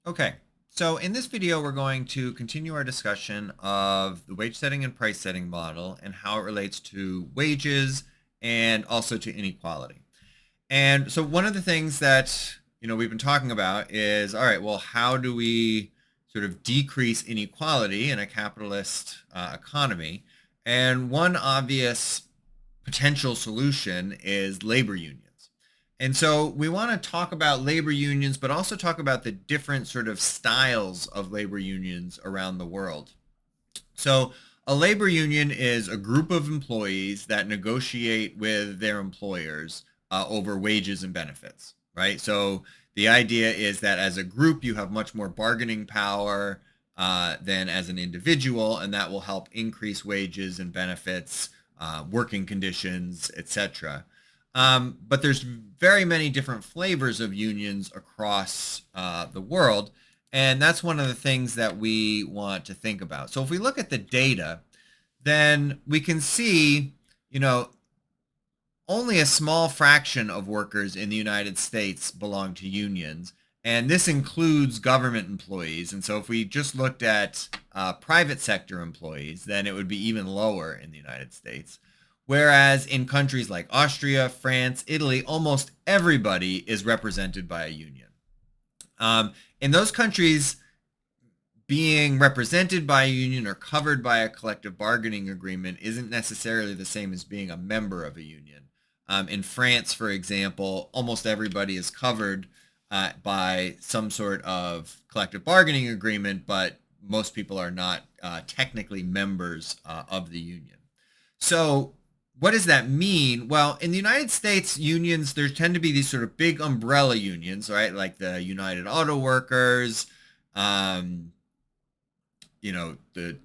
Okay, so in this video, we're going to continue our discussion of the wage setting and price setting model and how it relates to wages and also to inequality. And so one of the things that we've been talking about is, all right, well, how do we sort of decrease inequality in a capitalist economy? And one obvious potential solution is labor unions. And so we want to talk about labor unions, but also talk about the different sort of styles of labor unions around the world. So a labor union is a group of employees that negotiate with their employers over wages and benefits, right? So the idea is that as a group, you have much more bargaining power than as an individual, and that will help increase wages and benefits, working conditions, etc. But there's very many different flavors of unions across the world. And that's one of the things that we want to think about. So if we look at the data, then we can see, you know, only a small fraction of workers in the United States belong to unions. And this includes government employees. And so if we just looked at private sector employees, then it would be even lower in the United States. Whereas in countries like Austria, France, Italy, almost everybody is represented by a union. In those countries, being represented by a union or covered by a collective bargaining agreement isn't necessarily the same as being a member of a union. In France, for example, almost everybody is covered by some sort of collective bargaining agreement, but most people are not technically members of the union. So what does that mean? Well, in the United States, unions, there tend to be these sort of big umbrella unions, right? Like the United Auto Workers, um, the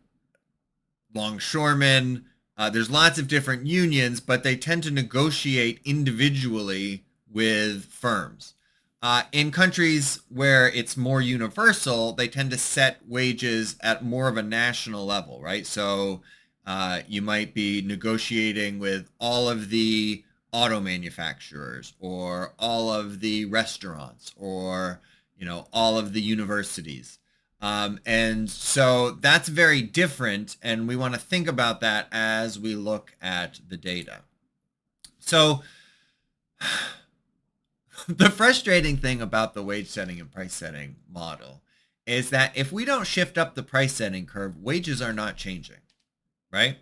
longshoremen. There's lots of different unions, but they tend to negotiate individually with firms. In countries where it's more universal, they tend to set wages at more of a national level, right? So you might be negotiating with all of the auto manufacturers or all of the restaurants or, all of the universities. And so that's very different, and we want to think about that as we look at the data. So the frustrating thing about the wage setting and price setting model is that if we don't shift up the price setting curve, wages are not changing, right?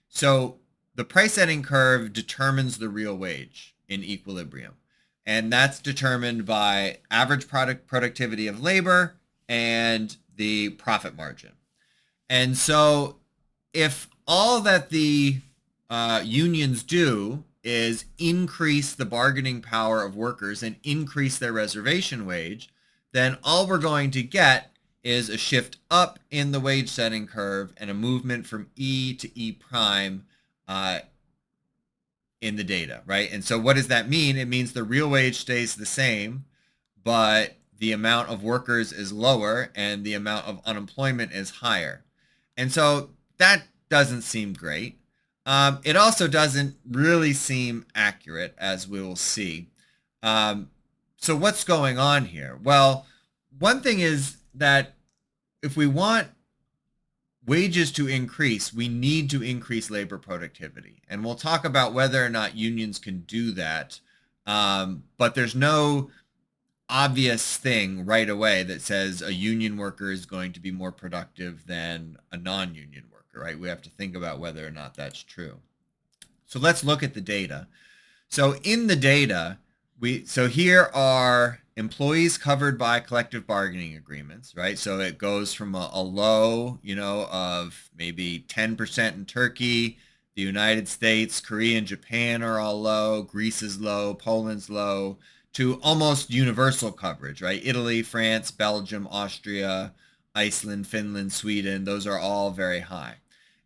So the price setting curve determines the real wage in equilibrium, and that's determined by average productivity of labor and the profit margin. And so if all that the unions do is increase the bargaining power of workers and increase their reservation wage, then all we're going to get is a shift up in the wage setting curve and a movement from E to E prime in the data, right? And so what does that mean? It means the real wage stays the same, but the amount of workers is lower and the amount of unemployment is higher. And so that doesn't seem great. It also doesn't really seem accurate, as we will see. So what's going on here? Well, one thing is that if we want wages to increase, we need to increase labor productivity. And we'll talk about whether or not unions can do that. But there's no obvious thing right away that says a union worker is going to be more productive than a non-union worker, right? We have to think about whether or not that's true. So let's look at the data. So in the data, here are employees covered by collective bargaining agreements, right? So it goes from a low, of maybe 10% in Turkey, the United States, Korea, and Japan are all low, Greece is low, Poland's low, to almost universal coverage, right? Italy, France, Belgium, Austria, Iceland, Finland, Sweden, those are all very high.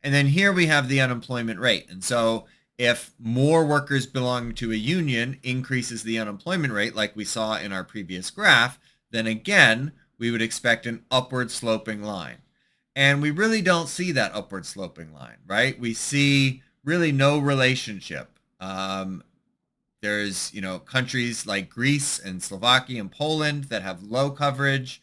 And then here we have the unemployment rate. And so if more workers belong to a union increases the unemployment rate, like we saw in our previous graph, then again, we would expect an upward sloping line. And we really don't see that upward sloping line, right? We see really no relationship. There's, countries like Greece and Slovakia and Poland that have low coverage.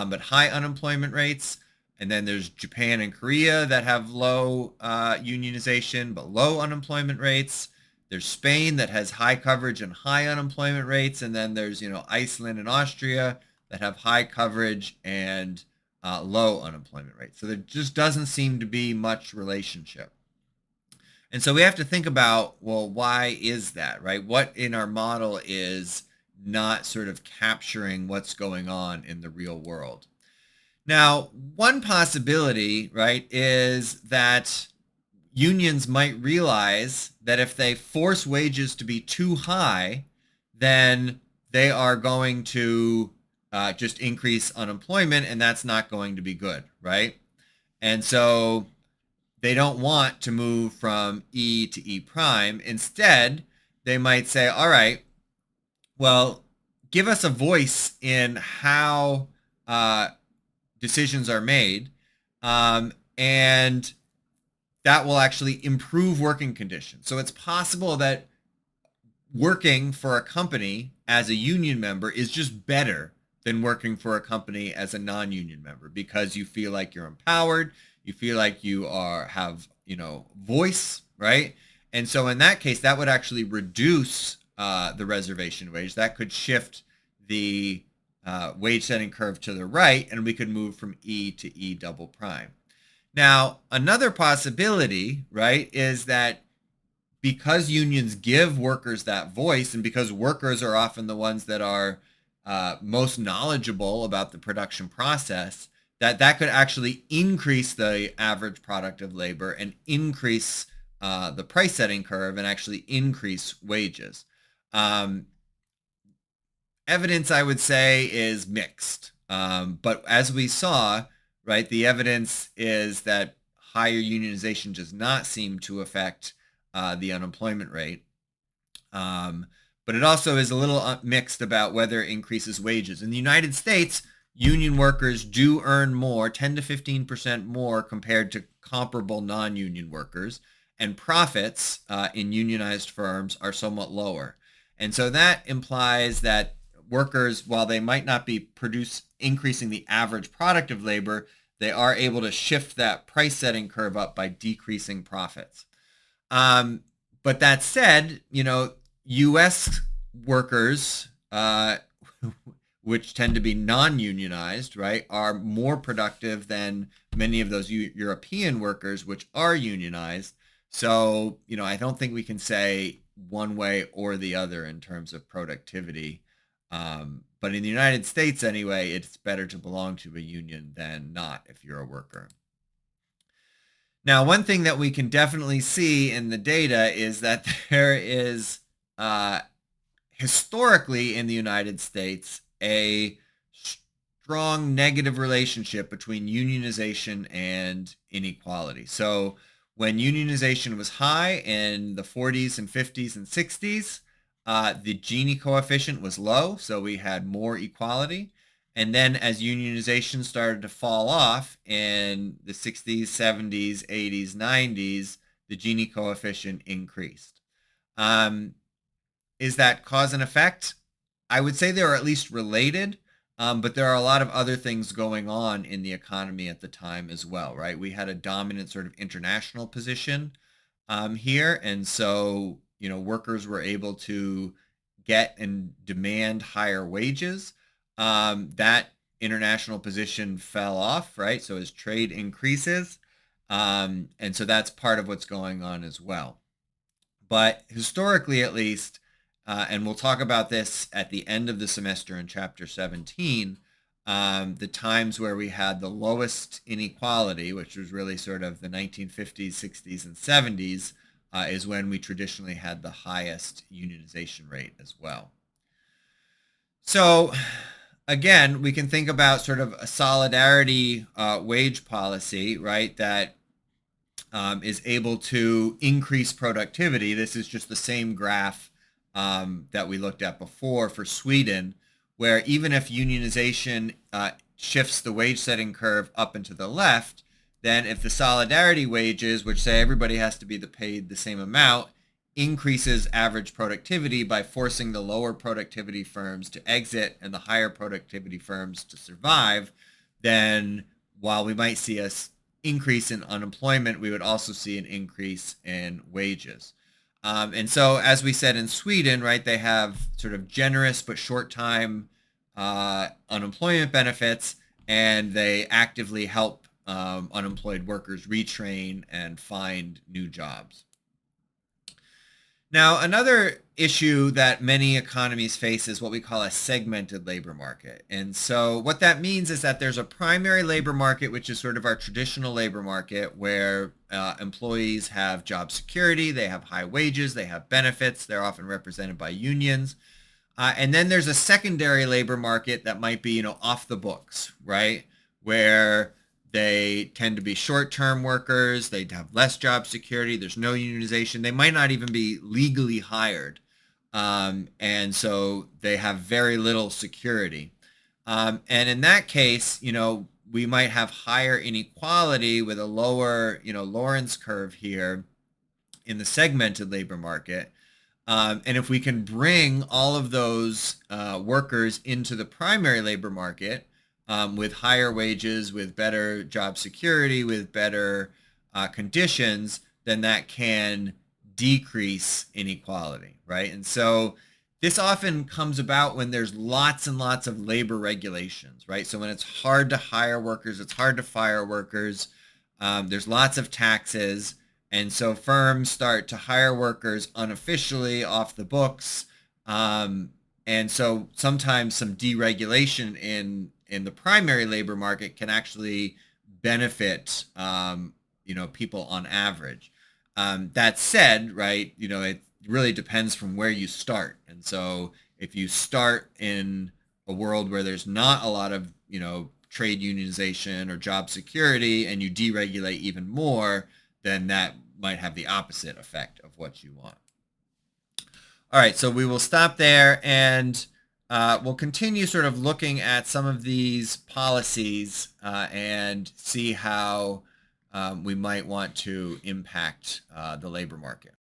but high unemployment rates. And then there's Japan and Korea that have low unionization, but low unemployment rates. There's Spain that has high coverage and high unemployment rates. And then there's, Iceland and Austria that have high coverage and low unemployment rates. So there just doesn't seem to be much relationship. And so we have to think about, well, why is that, right? What in our model is not sort of capturing what's going on in the real world? Now, one possibility, right, is that unions might realize that if they force wages to be too high, then they are going to just increase unemployment, and that's not going to be good, right? And so they don't want to move from E to E prime. Instead, they might say, all right, well, give us a voice in how decisions are made, and that will actually improve working conditions. So it's possible that working for a company as a union member is just better than working for a company as a non-union member, because you feel like you're empowered, you feel like you have voice, right? And so in that case, that would actually reduce the reservation wage. That could shift the wage setting curve to the right, and we could move from E to E double prime. Now, another possibility, right, is that because unions give workers that voice, and because workers are often the ones that are most knowledgeable about the production process, that could actually increase the average product of labor and increase the price setting curve and actually increase wages. Evidence, I would say, is mixed. But as we saw, right, the evidence is that higher unionization does not seem to affect the unemployment rate. But it also is a little mixed about whether it increases wages. In the United States, union workers do earn more, 10 to 15% more compared to comparable non-union workers, and profits in unionized firms are somewhat lower. And so that implies that workers, while they might not be increasing the average product of labor, they are able to shift that price setting curve up by decreasing profits. But that said, U.S. workers, which tend to be non-unionized, right, are more productive than many of those European workers, which are unionized. So, I don't think we can say one way or the other in terms of productivity. But in the United States, anyway, it's better to belong to a union than not if you're a worker. Now, one thing that we can definitely see in the data is that there is historically in the United States a strong negative relationship between unionization and inequality. So when unionization was high in the 40s and 50s and 60s, the Gini coefficient was low, so we had more equality. And then as unionization started to fall off in the 60s, 70s, 80s, 90s, the Gini coefficient increased. Is that cause and effect? I would say they're at least related, but there are a lot of other things going on in the economy at the time as well, right? We had a dominant sort of international position here, and so workers were able to get and demand higher wages. That international position fell off, right? So as trade increases, and so that's part of what's going on as well. But historically, at least, and we'll talk about this at the end of the semester in chapter 17, the times where we had the lowest inequality, which was really sort of the 1950s, 60s, and 70s, is when we traditionally had the highest unionization rate as well. So again, we can think about sort of a solidarity wage policy, right, that is able to increase productivity. This is just the same graph that we looked at before for Sweden, where even if unionization shifts the wage setting curve up and to the left, then if the solidarity wages, which say everybody has to be paid the same amount, increases average productivity by forcing the lower productivity firms to exit and the higher productivity firms to survive, then while we might see an increase in unemployment, we would also see an increase in wages. And so, as we said in Sweden, right, they have sort of generous but short-time unemployment benefits, and they actively help unemployed workers retrain and find new jobs. Now, another issue that many economies face is what we call a segmented labor market. And so what that means is that there's a primary labor market, which is sort of our traditional labor market, where employees have job security, they have high wages, they have benefits, they're often represented by unions. And then there's a secondary labor market that might be, off the books, right? Where they tend to be short-term workers. They have less job security. There's no unionization. They might not even be legally hired. And so they have very little security. And in that case, we might have higher inequality with a lower, Lorenz curve here in the segmented labor market. And if we can bring all of those workers into the primary labor market, with higher wages, with better job security, with better conditions, then that can decrease inequality, right? And so this often comes about when there's lots and lots of labor regulations, right? So when it's hard to hire workers, it's hard to fire workers, there's lots of taxes, and so firms start to hire workers unofficially off the books, and so sometimes some deregulation in the primary labor market can actually benefit, people on average. That said, right, it really depends from where you start. And so if you start in a world where there's not a lot of, trade unionization or job security, and you deregulate even more, then that might have the opposite effect of what you want. All right, so we will stop there, and we'll continue sort of looking at some of these policies and see how we might want to impact the labor market.